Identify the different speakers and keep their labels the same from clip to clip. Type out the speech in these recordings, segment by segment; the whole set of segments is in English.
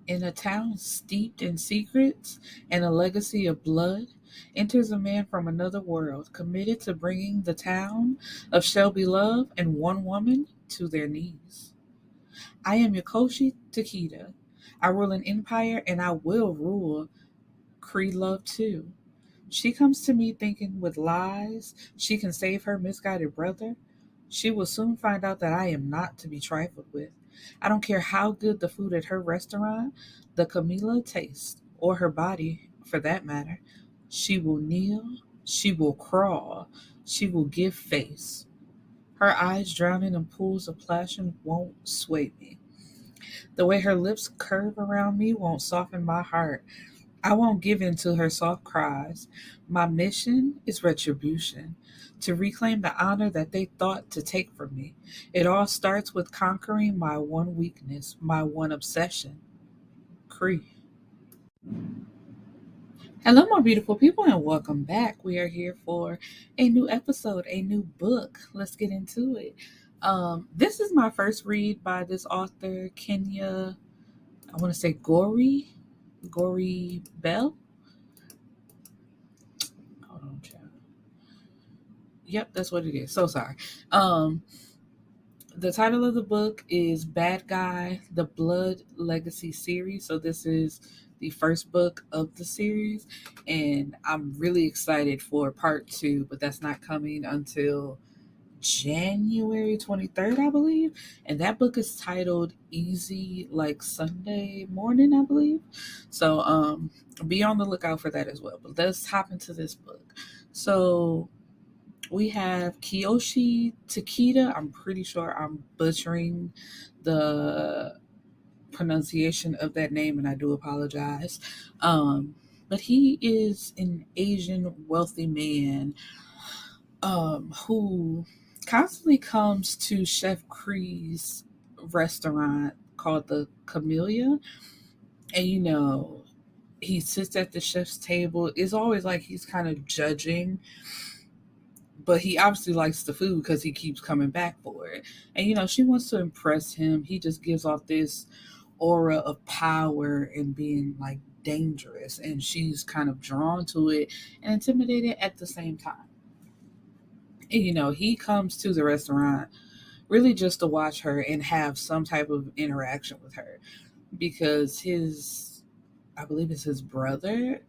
Speaker 1: In a town steeped in secrets and a legacy of blood, enters a man from another world, committed to bringing the town of Shelby-Love and one woman to their knees. I am Kiyoshi Takeda. I rule an empire and I will rule Krie Love too. She comes to me thinking with lies she can save her misguided brother. She will soon find out that I am not to be trifled with. I don't care how good the food at her restaurant, the Camellia tastes, or her body, for that matter. She will kneel, she will crawl, she will give face. Her eyes drowning in pools of passion won't sway me. The way her lips curve around me won't soften my heart. I won't give in to her soft cries. My mission is retribution, to reclaim the honor that they thought to take from me. It all starts with conquering my one weakness, my one obsession, Cree. Hello, my beautiful people, and welcome back. We are here for a new episode, a new book. Let's get into it. This is my first read by this author, Kenya. I want to say Goree-Bell. Hold on, child. Yep, that's what it is. So sorry. Um, the title of the book is Bad Guy, the Blood Legacy series. So this is the first book of the series, and I'm really excited for part two, but that's not coming until January 23rd, I believe. And that book is titled Easy Like Sunday Morning, I believe. So be on the lookout for that as well. But let's hop into this book. So we have Kiyoshi Takeda. I'm pretty sure I'm butchering the pronunciation of that name, and I do apologize. But he is an Asian wealthy man who constantly comes to Chef Kree's restaurant called the Camellia. And, he sits at the chef's table. It's always like he's kind of judging, but he obviously likes the food because he keeps coming back for it. And, she wants to impress him. He just gives off this aura of power and being like dangerous. And she's kind of drawn to it and intimidated at the same time. And, he comes to the restaurant really just to watch her and have some type of interaction with her because I believe it's his brother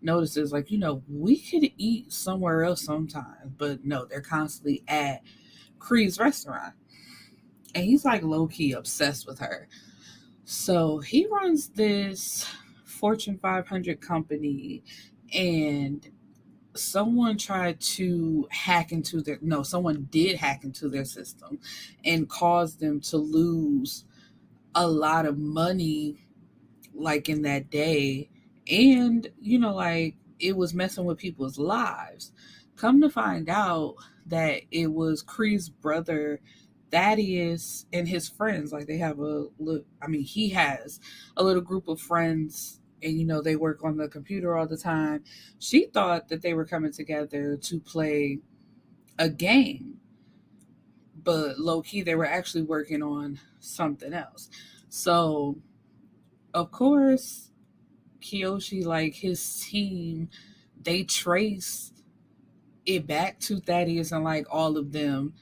Speaker 1: notices, like, we could eat somewhere else sometimes, but no, they're constantly at Kree's restaurant. And he's like low key obsessed with her. So he runs this Fortune 500 company, and someone did hack into their system and caused them to lose a lot of money, like in that day. And, like, it was messing with people's lives. Come to find out that it was Kree's brother Thaddeus and his friends. Like, they have he has a little group of friends, and they work on the computer all the time. She thought that they were coming together to play a game, but low key they were actually working on something else. So of course, Kiyoshi, like, his team, they trace it back to Thaddeus and like all of them,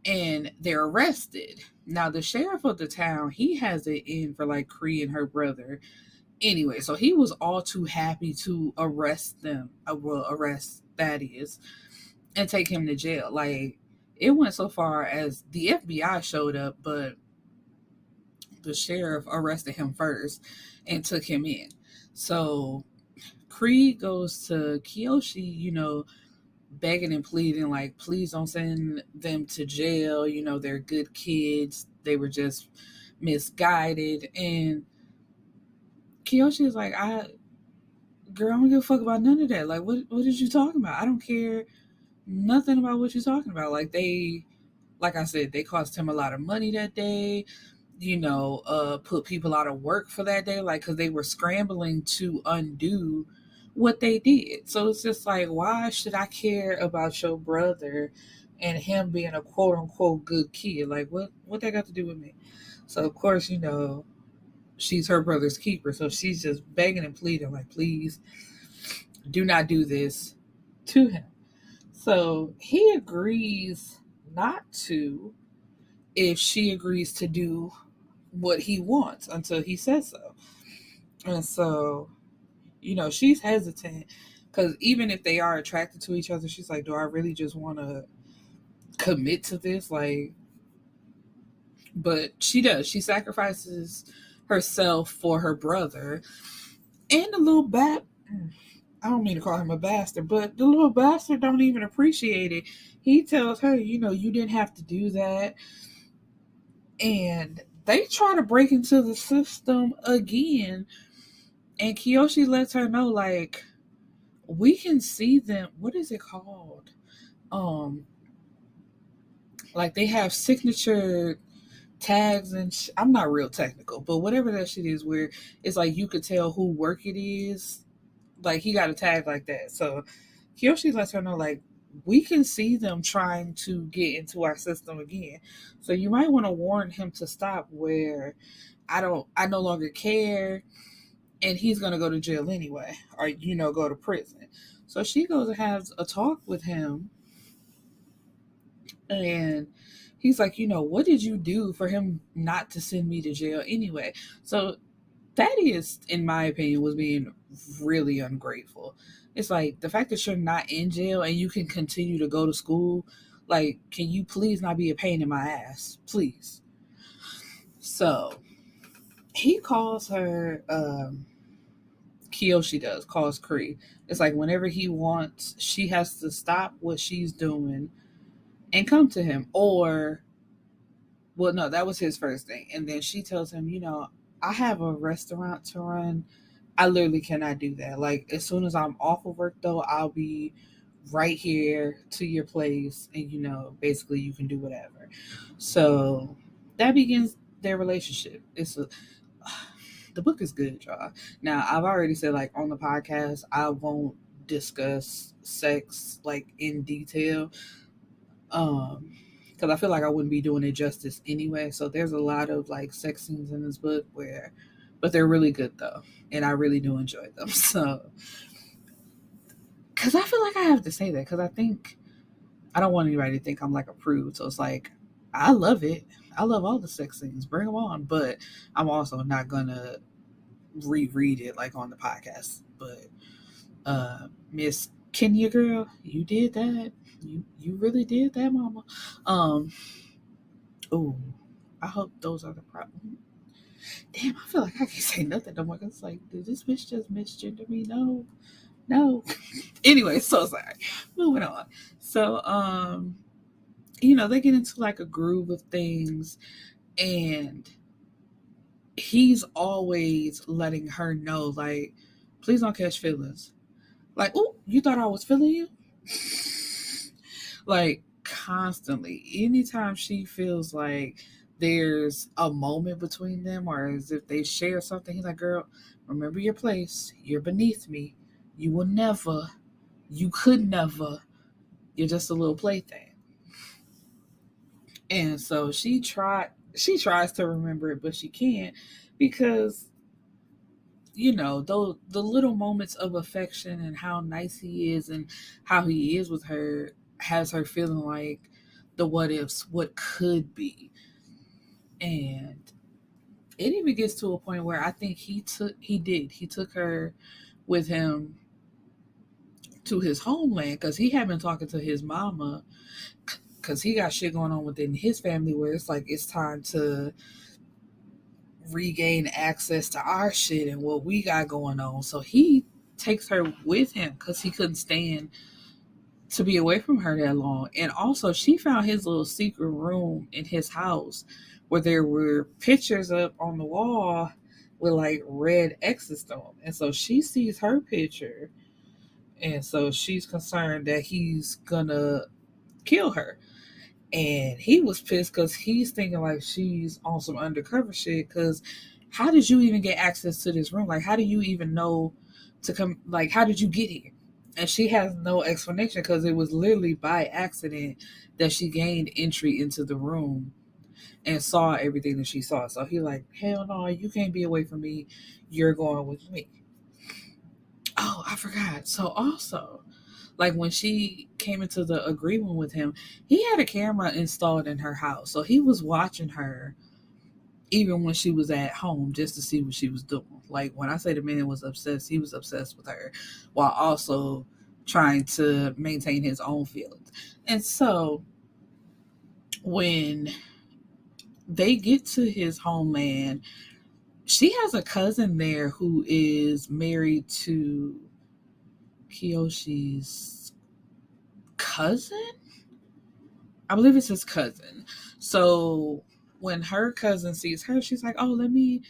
Speaker 1: and they're arrested. Now the sheriff of the town, he has it in for like Krie and her brother. Anyway, so he was all too happy to arrest them. Arrest Thaddeus and take him to jail. Like, it went so far as the FBI showed up, but the sheriff arrested him first and took him in. So Krie goes to Kiyoshi, begging and pleading, like, please don't send them to jail. They're good kids. They were just misguided. And Kiyoshi is like, girl, I don't give a fuck about none of that. Like, what is you talking about? I don't care nothing about what you're talking about. Like I said, they cost him a lot of money that day. Put people out of work for that day, like, because they were scrambling to undo what they did. So it's just like, why should I care about your brother and him being a quote unquote good kid? Like, what that got to do with me? So of course, she's her brother's keeper. So she's just begging and pleading, like, please do not do this to him. So he agrees not to if she agrees to do what he wants until he says so. And so, she's hesitant because even if they are attracted to each other, she's like, do I really just want to commit to this? Like, but she does. She sacrifices herself for her brother and the little bat. I don't mean to call him a bastard, but the little bastard don't even appreciate it. He tells her, you didn't have to do that. And they try to break into the system again. And Kiyoshi lets her know, like, we can see them. What is it called? Um, like they have signature tags and I'm not real technical, but whatever that shit is, where it's like you could tell who work it is. Like he got a tag like that. So Kiyoshi lets her know, like, we can see them trying to get into our system again. So you might want to warn him to stop, where I no longer care, and he's gonna go to jail anyway, or go to prison. So she goes and has a talk with him, and he's like, what did you do for him not to send me to jail anyway? So that is, in my opinion, was being really ungrateful. It's like the fact that you're not in jail and you can continue to go to school. Like, can you please not be a pain in my ass, please? So he calls her. Kiyoshi calls Krie. It's like whenever he wants, she has to stop what she's doing and come to him. Or, well, no, that was his first thing. And then she tells him, I have a restaurant to run. I literally cannot do that. Like, as soon as I'm off of work, though, I'll be right here to your place. And, basically you can do whatever. So that begins their relationship. The book is good, y'all. Now, I've already said, like, on the podcast, I won't discuss sex, like, in detail. Because I feel like I wouldn't be doing it justice anyway. So there's a lot of, like, sex scenes in this book but they're really good, though. And I really do enjoy them. So, because I feel like I have to say that, because I don't want anybody to think I'm, like, a prude. So it's like, I love it. I love all the sex scenes. Bring them on. But I'm also not going to reread it, like, on the podcast. But Miss Kenya girl, you did that. You really did that, mama. Oh, I hope those are the problems. Damn, I feel like I can't say nothing no more. It's like, did this bitch just misgender me? No. Anyway, so sorry. Moving on. So, they get into, like, a groove of things, and he's always letting her know, like, please don't catch feelings. Like, oh, you thought I was feeling you? Like, constantly. Anytime she feels like there's a moment between them, or as if they share something, he's like, girl, remember your place. You're beneath me. You will never, you could never. You're just a little plaything. And so she tries to remember it, but she can't, because the little moments of affection and how nice he is and how he is with her has her feeling like the what ifs, what could be. And it even gets to a point where I think he took her with him to his homeland, because he had been talking to his mama, because he got shit going on within his family where it's like it's time to regain access to our shit and what we got going on. So he takes her with him because he couldn't stand to be away from her that long. And also, she found his little secret room in his house where there were pictures up on the wall with, like, red X's on them. And so she sees her picture. And so she's concerned that he's gonna kill her. And he was pissed because he's thinking, like, she's on some undercover shit. Because how did you even get access to this room? Like, how do you even know to come? Like, how did you get here? And she has no explanation, because it was literally by accident that she gained entry into the room. and saw everything that she saw. So he like, hell no, you can't be away from me. You're going with me. Oh, I forgot. So also, like when she came into the agreement with him, he had a camera installed in her house. So he was watching her even when she was at home just to see what she was doing. Like when I say the man was obsessed, he was obsessed with her while also trying to maintain his own feelings. And so when they get to his homeland, she has a cousin there who is married to Kiyoshi's cousin. I believe it's his cousin. So when her cousin sees her, she's like, "Oh, let me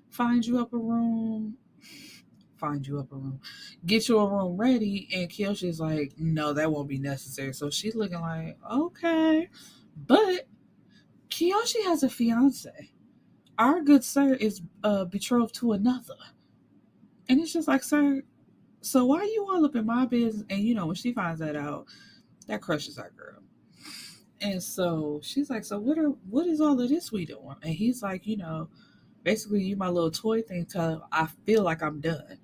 Speaker 1: find you up a room. Find you up a room. Get you a room ready." And Kiyoshi's like, "No, that won't be necessary." So she's looking like, "Okay," but Kiyoshi has a fiance. Our good sir is betrothed to another, and it's just like, sir. So why you all up in my business? And when she finds that out, that crushes our girl. And so she's like, so what is all of this we doing? And he's like, basically you my little toy thing till I feel like I'm done.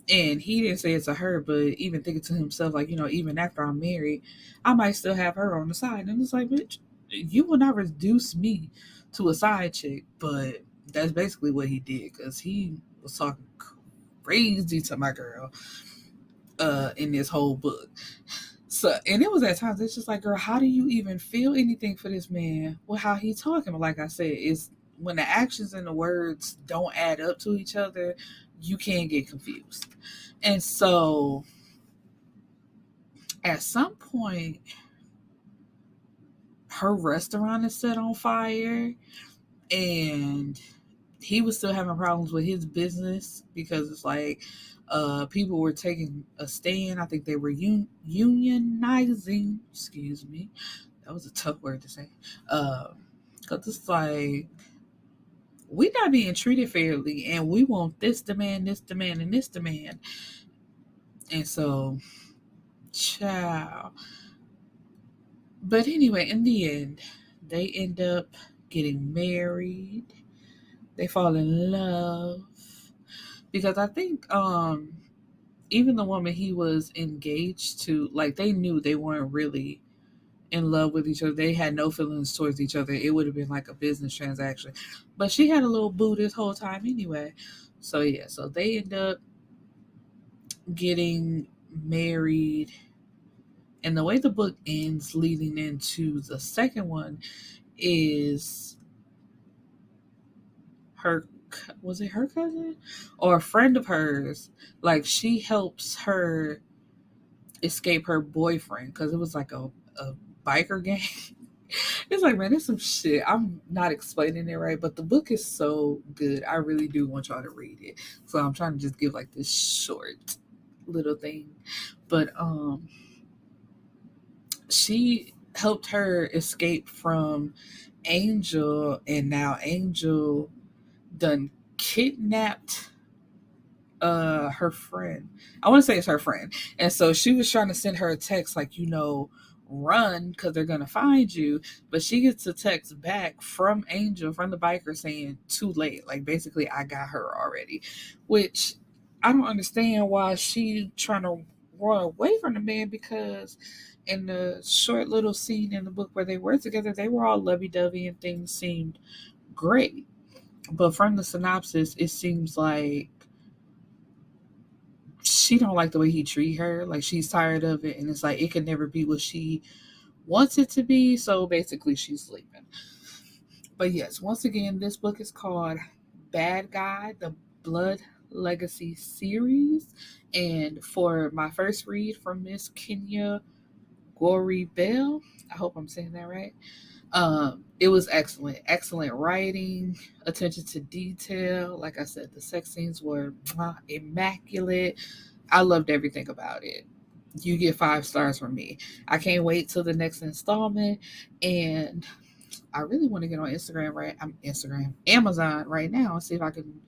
Speaker 1: And he didn't say it to her, but even thinking to himself, like, even after I'm married, I might still have her on the side. And it's like, bitch, you will not reduce me to a side chick. But that's basically what he did, because he was talking crazy to my girl in this whole book. So, and it was at times it's just like, girl, how do you even feel anything for this man? Well, how he talking? But like I said, it's when the actions and the words don't add up to each other, you can get confused. And so, at some point, her restaurant is set on fire, and he was still having problems with his business because it's like people were taking a stand. I think they were unionizing. Excuse me, that was a tough word to say. Because it's like we're not being treated fairly, and we want this demand, and this demand. And so, child. But anyway, in the end, they end up getting married. They fall in love because I think even the woman he was engaged to, like, they knew they weren't really in love with each other. They had no feelings towards each other. It would have been like a business transaction. But she had a little boo this whole time anyway. So yeah, so they end up getting married. And the way the book ends leading into the second one is her, was it her cousin or a friend of hers, like she helps her escape her boyfriend because it was like a biker gang. It's like, man, there's some shit. I'm not explaining it right, but the book is so good. I really do want y'all to read it. So I'm trying to just give like this short little thing. But she helped her escape from Angel, and now Angel done kidnapped her friend. I want to say it's her friend. And so she was trying to send her a text like, run because they're gonna find you. But she gets a text back from Angel, from the biker, saying too late. Like basically I got her already. Which I don't understand why she trying to run away from the man, because in the short little scene in the book where they were together, they were all lovey dovey and things seemed great. But from the synopsis, it seems like she don't like the way he treat her. Like she's tired of it, and it's like it could never be what she wants it to be. So basically, she's sleeping. But yes, once again, this book is called Bad Guy: The Blood Legacy series, and for my first read from Miss Kenya Goree-Bell, I hope I'm saying that right. It was excellent writing, attention to detail. Like I said, the sex scenes were immaculate. I loved everything about it. You get 5 stars from me. I can't wait till the next installment, and I really want to get on Instagram Amazon right now and see if I can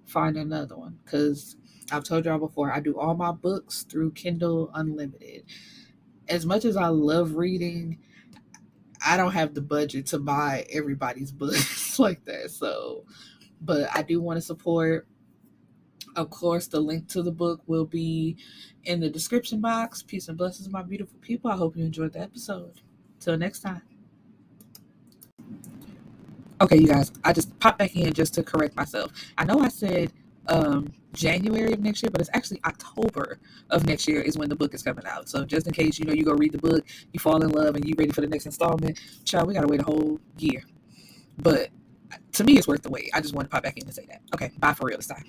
Speaker 1: find another one, because I've told y'all before I do all my books through Kindle Unlimited. As much as I love reading, I don't have the budget to buy everybody's books like that. So, but I do want to support. Of course, the link to the book will be in the description box. Peace and blessings, my beautiful people. I hope you enjoyed the episode. Till next time. Okay, you guys, I just popped back in just to correct myself. I know I said January of next year, but it's actually October of next year is when the book is coming out. So just in case, you go read the book, you fall in love, and you ready for the next installment, child, we got to wait a whole year. But to me, it's worth the wait. I just want to pop back in and say that. Okay, bye for real this time.